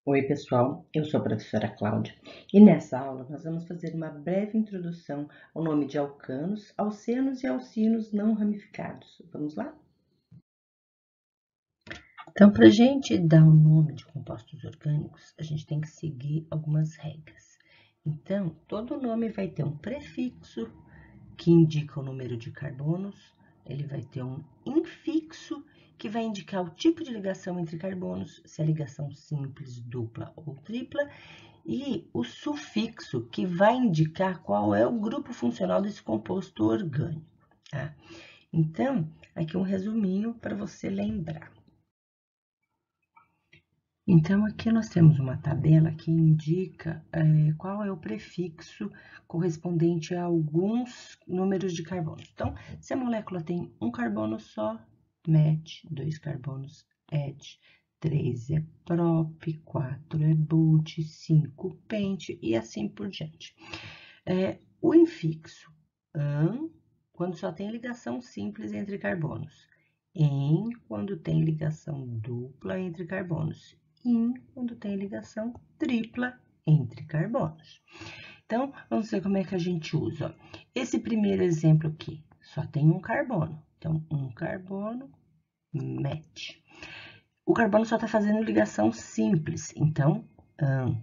Oi pessoal, eu sou a professora Cláudia e nessa aula nós vamos fazer uma breve introdução ao nome de alcanos, alcenos e alcinos não ramificados. Vamos lá? Então, para a gente dar o nome de compostos orgânicos, a gente tem que seguir algumas regras. Então, todo nome vai ter um prefixo que indica o número de carbonos, ele vai ter um infixo que vai indicar o tipo de ligação entre carbonos, se é ligação simples, dupla ou tripla, e o sufixo, que vai indicar qual é o grupo funcional desse composto orgânico. Tá? Então, aqui um resuminho para você lembrar. Então, aqui nós temos uma tabela que indica qual é o prefixo correspondente a alguns números de carbono. Então, se a molécula tem um carbono só, met, 2 carbonos, et, 3 é prop, 4 é but, 5 pent e assim por diante. O infixo, an, quando só tem ligação simples entre carbonos. En, quando tem ligação dupla entre carbonos. In, quando tem ligação tripla entre carbonos. Então, vamos ver como é que a gente usa. Esse primeiro exemplo aqui, só tem um carbono. Então, um carbono, met. O carbono só está fazendo ligação simples, então, an.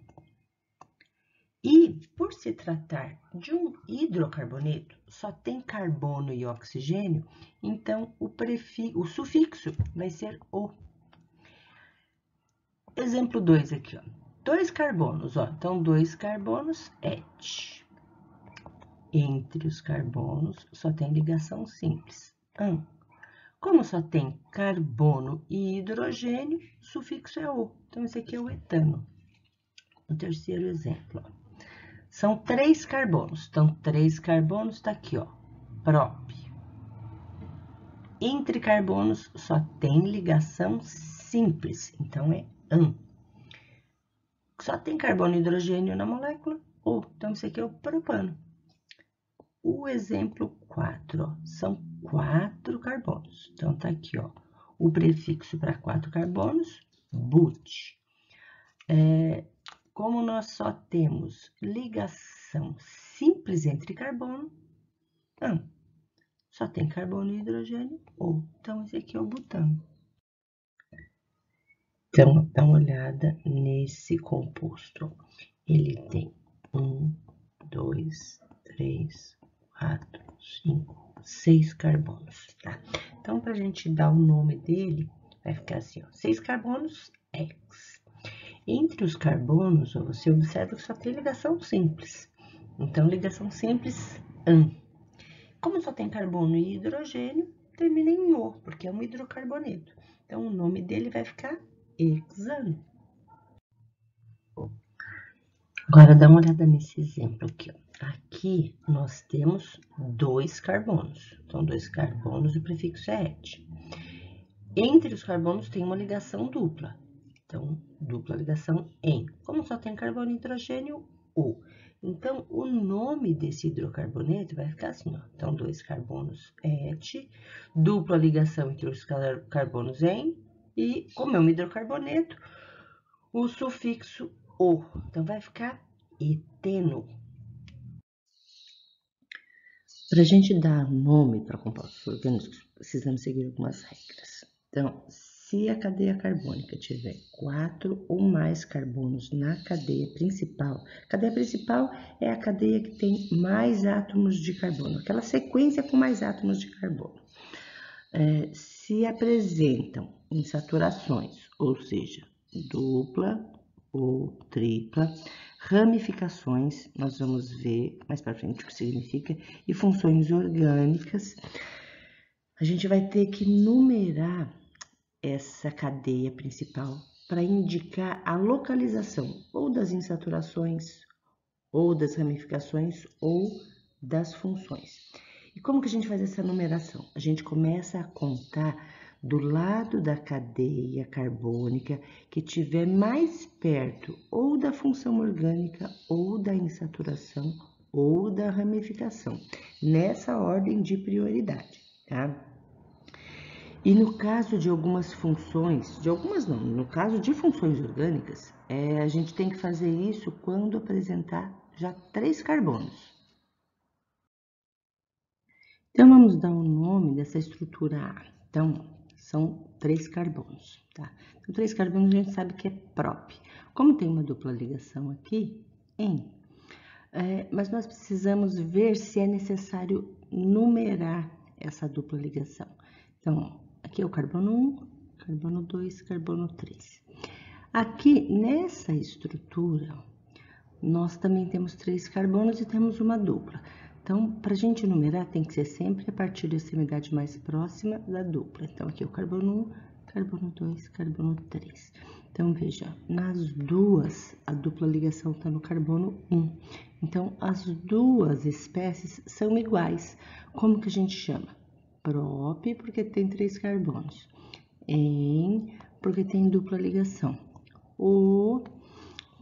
E, por se tratar de um hidrocarboneto, só tem carbono e oxigênio, então o sufixo vai ser o. Exemplo 2 aqui, ó. 2 carbonos, ó. Então, 2 carbonos, et. Entre os carbonos, só tem ligação simples, an. Como só tem carbono e hidrogênio, o sufixo é o. Então, esse aqui é o etano. O terceiro exemplo, ó. São 3 carbonos. Então, 3 carbonos está aqui, ó. Prop. Entre carbonos, só tem ligação simples. Então, é an. Só tem carbono e hidrogênio na molécula, o. Então, esse aqui é o propano. O exemplo 4, ó, são 4 carbonos. Então, tá aqui, ó, o prefixo para 4 carbonos, but. Como nós só temos ligação simples entre carbono, an. Só tem carbono e hidrogênio, o. Então, esse aqui é o butano. Então, dá uma olhada nesse composto. Ele tem 1, 2, 3, 4, 5, 6 carbonos, tá? Então, para a gente dar o nome dele, vai ficar assim, ó, 6 carbonos, X. Entre os carbonos, ó, você observa que só tem ligação simples. Então, ligação simples, an. Como só tem carbono e hidrogênio, termina em O, porque é um hidrocarboneto. Então, o nome dele vai ficar hexano. Agora, dá uma olhada nesse exemplo aqui, ó. Aqui, nós temos 2 carbonos. Então, 2 carbonos, o prefixo é et. Entre os carbonos tem uma ligação dupla. Então, dupla ligação em. Como só tem carbono e hidrogênio, O. Então, o nome desse hidrocarboneto vai ficar assim, ó. Então, 2 carbonos, et. Dupla ligação entre os carbonos em. E, como é um hidrocarboneto, o sufixo O. Então, vai ficar eteno. Para a gente dar nome para compostos orgânicos, precisamos seguir algumas regras. Então, se a cadeia carbônica tiver 4 ou mais carbonos na cadeia principal é a cadeia que tem mais átomos de carbono, aquela sequência com mais átomos de carbono. Se apresentam insaturações, ou seja, dupla ou tripla, ramificações, nós vamos ver mais para frente o que significa, e funções orgânicas, a gente vai ter que numerar essa cadeia principal para indicar a localização ou das insaturações, ou das ramificações, ou das funções. E como que a gente faz essa numeração? A gente começa a contar do lado da cadeia carbônica que estiver mais perto ou da função orgânica ou da insaturação ou da ramificação, nessa ordem de prioridade, tá? E no caso de algumas funções, no caso de funções orgânicas, a gente tem que fazer isso quando apresentar já 3 carbonos. Então, vamos dar o nome dessa estrutura A. Então, são 3 carbonos, tá? Então, 3 carbonos a gente sabe que é prop. Como tem uma dupla ligação aqui, em. Mas nós precisamos ver se é necessário numerar essa dupla ligação. Então, aqui é o carbono 1, carbono 2, carbono 3. Aqui, nessa estrutura, nós também temos 3 carbonos e temos uma dupla. Então, para a gente numerar, tem que ser sempre a partir da extremidade mais próxima da dupla. Então, aqui é o carbono 1, carbono 2, carbono 3. Então, veja, nas duas, a dupla ligação está no carbono 1. Então, as duas espécies são iguais. Como que a gente chama? Prop, porque tem 3 carbonos. En, porque tem dupla ligação. O,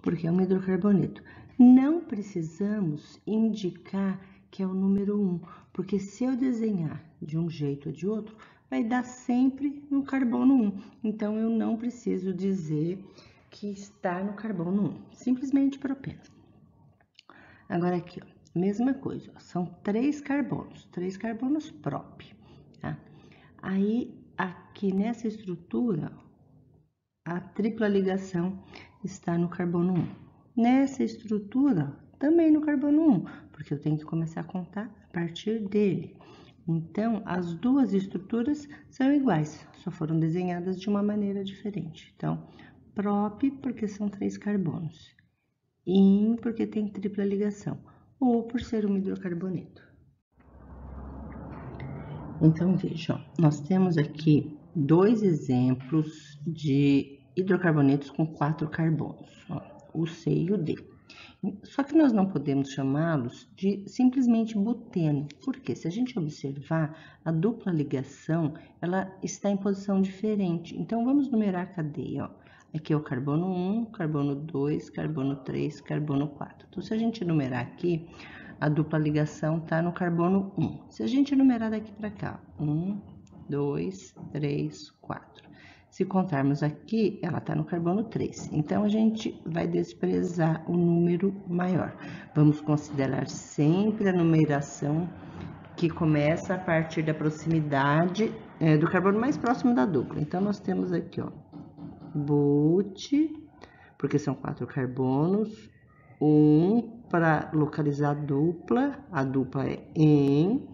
porque é um hidrocarboneto. Não precisamos indicar que é o número 1, porque se eu desenhar de um jeito ou de outro, vai dar sempre no carbono 1. Então, eu não preciso dizer que está no carbono 1, simplesmente propeno. Agora aqui, ó, mesma coisa, ó, são 3 carbonos prop, tá? Aí, aqui nessa estrutura, a tripla ligação está no carbono 1. Nessa estrutura, também no carbono 1, porque eu tenho que começar a contar a partir dele. Então, as duas estruturas são iguais, só foram desenhadas de uma maneira diferente. Então, prop, porque são 3 carbonos. In, porque tem tripla ligação. Ou por ser um hidrocarboneto. Então, vejam, nós temos aqui 2 exemplos de hidrocarbonetos com 4 carbonos, ó, o C e o D. Só que nós não podemos chamá-los de simplesmente buteno, porque se a gente observar, a dupla ligação, ela está em posição diferente. Então, vamos numerar a cadeia, ó. Aqui é o carbono 1, carbono 2, carbono 3, carbono 4. Então, se a gente numerar aqui, a dupla ligação está no carbono 1. Se a gente numerar daqui para cá, 1, 2, 3, 4. Se contarmos aqui, ela está no carbono 3. Então, a gente vai desprezar o número maior. Vamos considerar sempre a numeração que começa a partir da proximidade do carbono mais próximo da dupla. Então, nós temos aqui, ó, but, porque são 4 carbonos, 1 para localizar a dupla é en,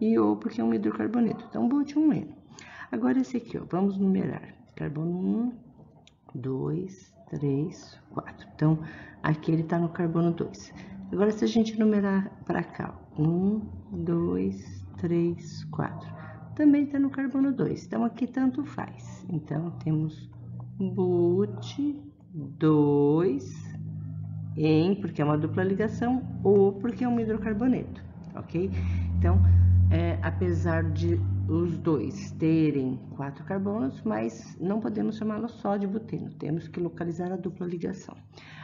e O porque é um hidrocarboneto. Então, but 1N. Agora, esse aqui, ó, vamos numerar. Carbono 1, 2, 3, 4. Então, aqui ele está no carbono 2. Agora, se a gente numerar para cá, 1, 2, 3, 4. Também está no carbono 2. Então, aqui tanto faz. Então, temos but 2 em, porque é uma dupla ligação, ou porque é um hidrocarboneto, ok? Então, apesar de os dois terem 4 carbonos, mas não podemos chamá-lo só de buteno, temos que localizar a dupla ligação.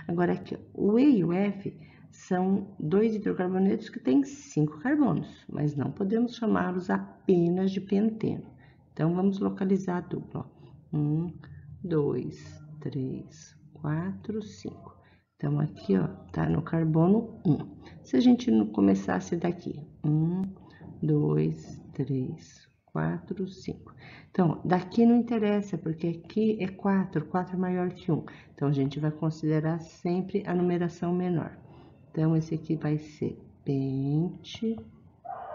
Agora aqui, ó, o E e o F são 2 hidrocarbonetos que têm 5 carbonos, mas não podemos chamá-los apenas de penteno. Então, vamos localizar a dupla. 1, 2, 3, 4, 5. Então, aqui, ó, tá no carbono 1. Se a gente não começasse daqui, 1, 2, 3, 4, 5. Então, daqui não interessa, porque aqui é 4, 4 é maior que 1. Então, a gente vai considerar sempre a numeração menor. Então, esse aqui vai ser pente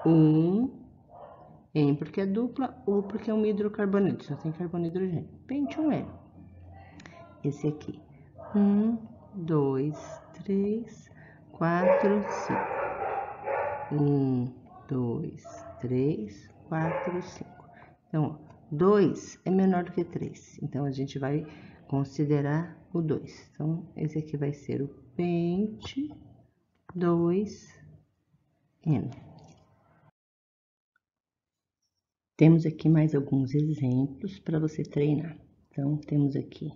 1, em porque é dupla, ou porque é um hidrocarboneto, só tem carbono e hidrogênio. Pente 1N. Esse aqui, 1, 2, 3, 4, 5. 1, 2, 3, 4, 5. Então, 2 é menor do que 3. Então, a gente vai considerar o 2. Então, esse aqui vai ser o pente 2N. Temos aqui mais alguns exemplos para você treinar. Então, temos aqui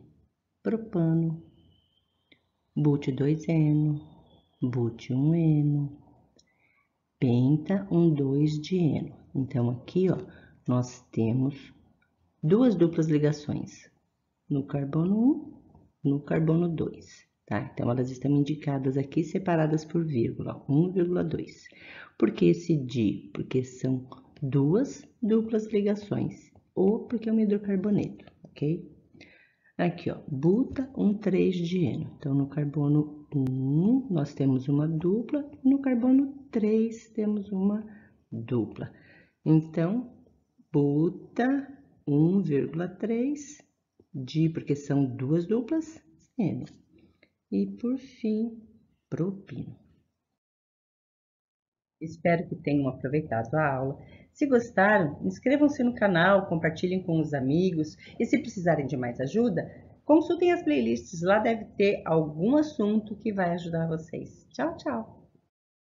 propano, but 2N, but 1N, penta, 2 de eno. Então, aqui, ó, nós temos duas duplas ligações, no carbono 1, no carbono 2, tá? Então, elas estão indicadas aqui, separadas por vírgula, 1,2. Por que esse di? Porque são duas duplas ligações, ou porque é um hidrocarboneto, ok? Aqui, ó, buta, 3 de eno. Então, no carbono 1, nós temos uma dupla, no carbono 3, temos uma dupla. Então, buta, 1,3 de, porque são duas duplas, eno. E, por fim, propino. Espero que tenham aproveitado a aula. Se gostaram, inscrevam-se no canal, compartilhem com os amigos e se precisarem de mais ajuda, consultem as playlists, lá deve ter algum assunto que vai ajudar vocês. Tchau, tchau!